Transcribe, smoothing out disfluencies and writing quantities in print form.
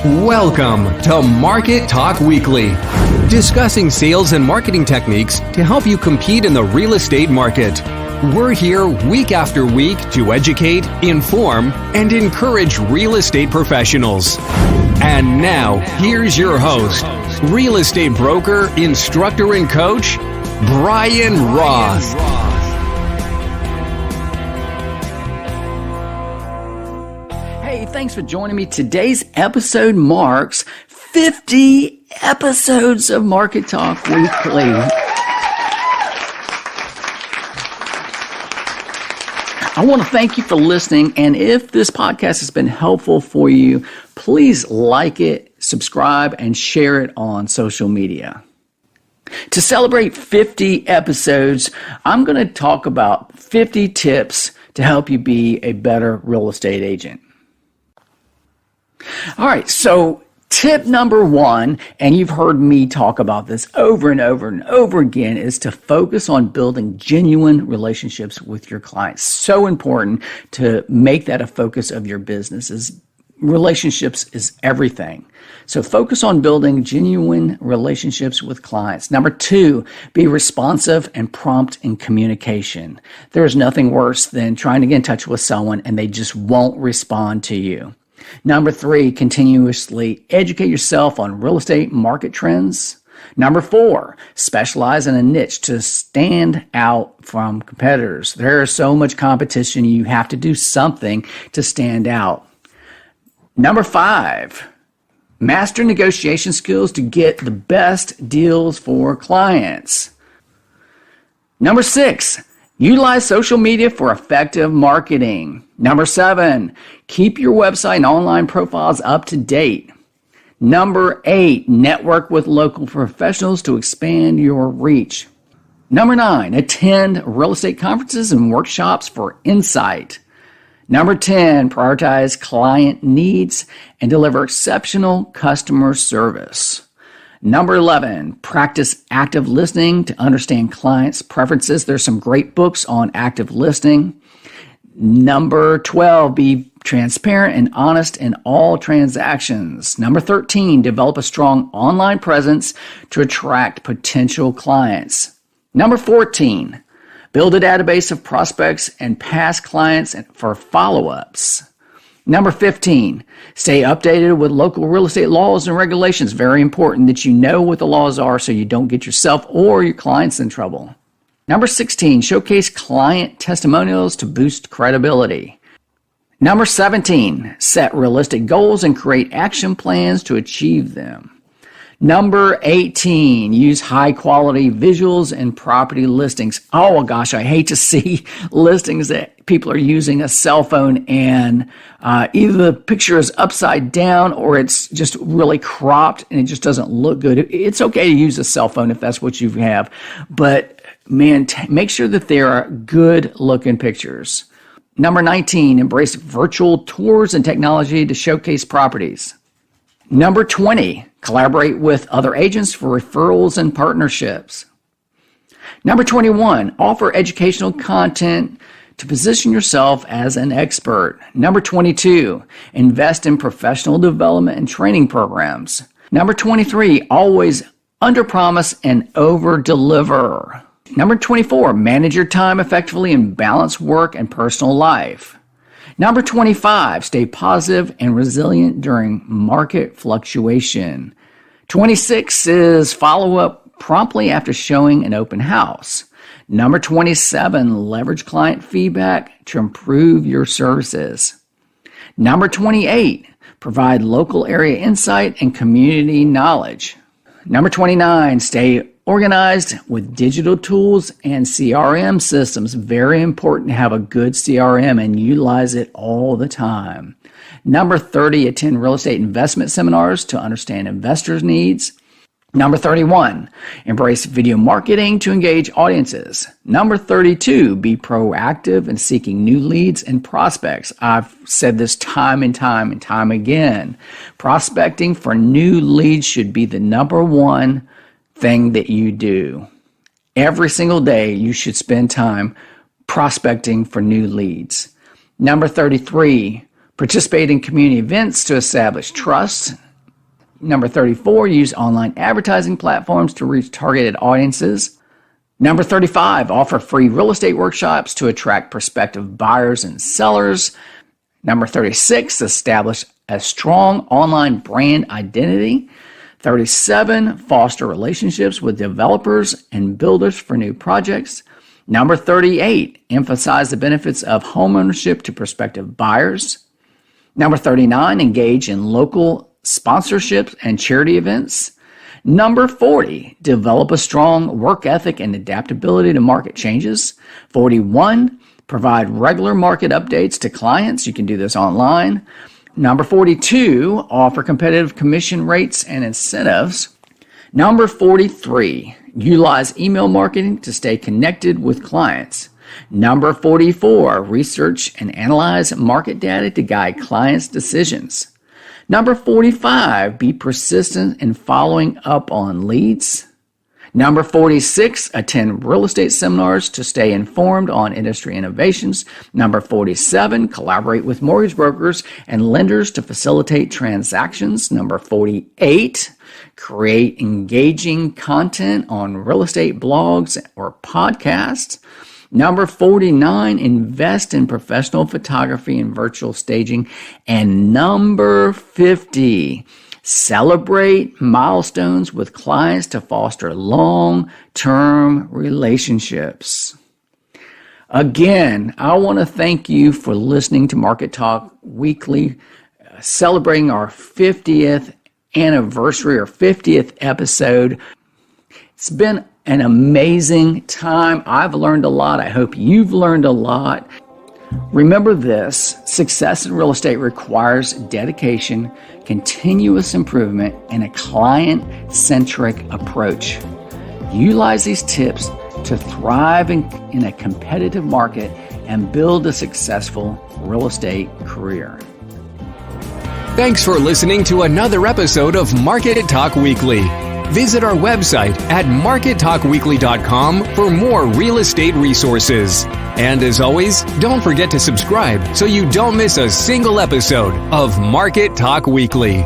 Welcome to Market Talk Weekly, discussing sales and marketing techniques to help you compete in the real estate market. We're here week after week to educate, inform, and encourage real estate professionals. And now, here's your host, real estate broker, instructor, and coach, Bryon Roth. Hey, thanks for joining me. Today's episode marks 50 episodes of Market Talk Weekly. I want to thank you for listening, and if this podcast has been helpful for you, please like it, subscribe, and share it on social media. To celebrate 50 episodes, I'm going to talk about 50 tips to help you be a better real estate agent. All right, so tip number one, and you've heard me talk about this over and over and over again, is to focus on building genuine relationships with your clients. So important to make that a focus of your business. Relationships is everything. So focus on building genuine relationships with clients. Number two, be responsive and prompt in communication. There's nothing worse than trying to get in touch with someone and they just won't respond to you. Number three, continuously educate yourself on real estate market trends. Number four, specialize in a niche to stand out from competitors. There's so much competition, you have to do something to stand out. Number five, master negotiation skills to get the best deals for clients. Number six, utilize social media for effective marketing. Number seven, keep your website and online profiles up to date. Number eight, network with local professionals to expand your reach. Number nine, attend real estate conferences and workshops for insight. Number 10, prioritize client needs and deliver exceptional customer service. Number 11, practice active listening to understand clients' preferences. There's some great books on active listening. Number 12, be transparent and honest in all transactions. Number 13, develop a strong online presence to attract potential clients. Number 14, build a database of prospects and past clients for follow-ups. Number 15, stay updated with local real estate laws and regulations. Very important that you know what the laws are so you don't get yourself or your clients in trouble. Number 16, showcase client testimonials to boost credibility. Number 17, set realistic goals and create action plans to achieve them. Number 18, use high-quality visuals and property listings. Oh, gosh, I hate to see listings that people are using a cell phone and either the picture is upside down or it's just really cropped and it just doesn't look good. It's okay to use a cell phone if that's what you have, but man, make sure that they are good-looking pictures. Number 19, embrace virtual tours and technology to showcase properties. Number 20, collaborate with other agents for referrals and partnerships. Number 21, offer educational content to position yourself as an expert. Number 22, invest in professional development and training programs. Number 23, always underpromise and over-deliver. Number 24, manage your time effectively and balance work and personal life. Number 25, stay positive and resilient during market fluctuation. 26 is follow up promptly after showing an open house. Number 27, leverage client feedback to improve your services. Number 28, provide local area insight and community knowledge. Number 29, stay organized with digital tools and CRM systems. Very important to have a good CRM and utilize it all the time. Number 30, attend real estate investment seminars to understand investors' needs. Number 31, embrace video marketing to engage audiences. Number 32, be proactive in seeking new leads and prospects. I've said this time and time again. Prospecting for new leads should be the number one thing that you do. Every single day, you should spend time prospecting for new leads. Number 33, participate in community events to establish trust Number 34, use online advertising platforms to reach targeted audiences. Number 35, offer free real estate workshops to attract prospective buyers and sellers. Number 36, establish a strong online brand identity. 37, foster relationships with developers and builders for new projects. Number 38, emphasize the benefits of homeownership to prospective buyers. Number 39, engage in local sponsorships and charity events. Number 40, develop a strong work ethic and adaptability to market changes. 41, provide regular market updates to clients. You can do this online. Number 42, offer competitive commission rates and incentives. Number 43, utilize email marketing to stay connected with clients. Number 44, research and analyze market data to guide clients' decisions. Number 45, be persistent in following up on leads. Number 46, attend real estate seminars to stay informed on industry innovations. Number 47, collaborate with mortgage brokers and lenders to facilitate transactions. Number 48, create engaging content on real estate blogs or podcasts. Number 49, invest in professional photography and virtual staging. And number 50, celebrate milestones with clients to foster long-term relationships. Again, I want to thank you for listening to Market Talk Weekly, celebrating our 50th anniversary or 50th episode. It's been an amazing time. I've learned a lot. I hope you've learned a lot. Remember this, success in real estate requires dedication, continuous improvement, and a client-centric approach. Utilize these tips to thrive in a competitive market and build a successful real estate career. Thanks for listening to another episode of Market Talk Weekly. Visit our website at markettalkweekly.com for more real estate resources. And as always, don't forget to subscribe so you don't miss a single episode of Market Talk Weekly.